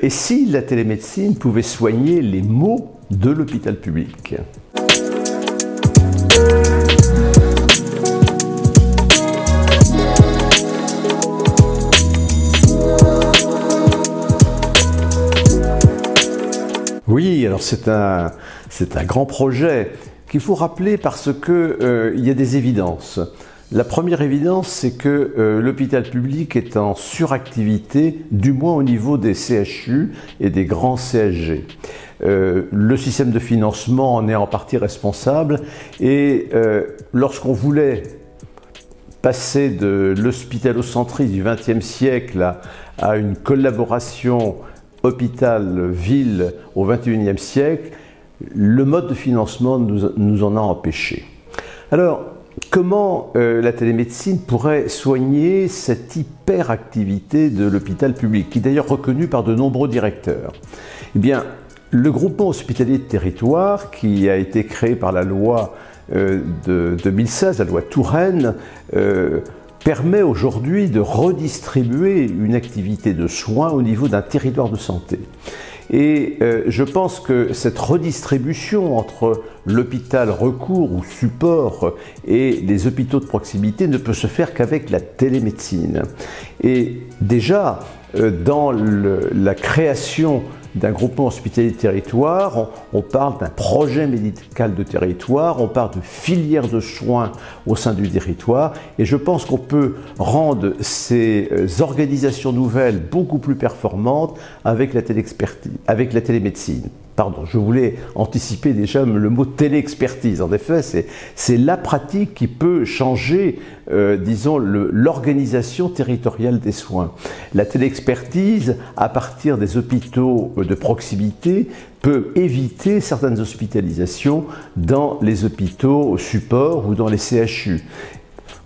Et si la télémédecine pouvait soigner les maux de l'hôpital public? Oui, alors c'est un grand projet qu'il faut rappeler parce que il y a des évidences. La première évidence, c'est que l'hôpital public est en suractivité, du moins au niveau des CHU et des grands CHG. Le système de financement en est en partie responsable et lorsqu'on voulait passer de l'hospitalo-centrisme du XXe siècle à une collaboration hôpital-ville au XXIe siècle, le mode de financement nous en a empêchés. Alors, comment la télémédecine pourrait soigner cette hyperactivité de l'hôpital public, qui est d'ailleurs reconnue par de nombreux directeurs? Eh bien, le groupement hospitalier de territoire, qui a été créé par la loi de 2016, la loi Touraine, permet aujourd'hui de redistribuer une activité de soins au niveau d'un territoire de santé. Et je pense que cette redistribution entre l'hôpital recours ou support et les hôpitaux de proximité ne peut se faire qu'avec la télémédecine. Et déjà, dans la création d'un groupement hospitalier de territoire, on parle d'un projet médical de territoire, on parle de filière de soins au sein du territoire, et je pense qu'on peut rendre ces organisations nouvelles beaucoup plus performantes avec la télémédecine. Pardon, je voulais anticiper déjà le mot téléexpertise. En effet, c'est la pratique qui peut changer, disons, l'organisation territoriale des soins. La téléexpertise, à partir des hôpitaux de proximité, peut éviter certaines hospitalisations dans les hôpitaux support ou dans les CHU.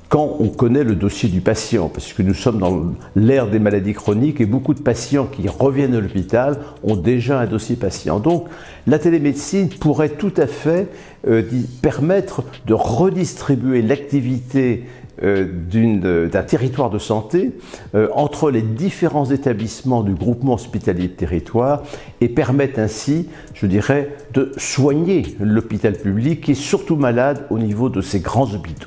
Quand on connaît le dossier du patient, parce que nous sommes dans l'ère des maladies chroniques et beaucoup de patients qui reviennent à l'hôpital ont déjà un dossier patient. Donc la télémédecine pourrait tout à fait permettre de redistribuer l'activité d'un territoire de santé entre les différents établissements du groupement hospitalier de territoire et permettre ainsi, je dirais, de soigner l'hôpital public qui est surtout malade au niveau de ces grands hôpitaux.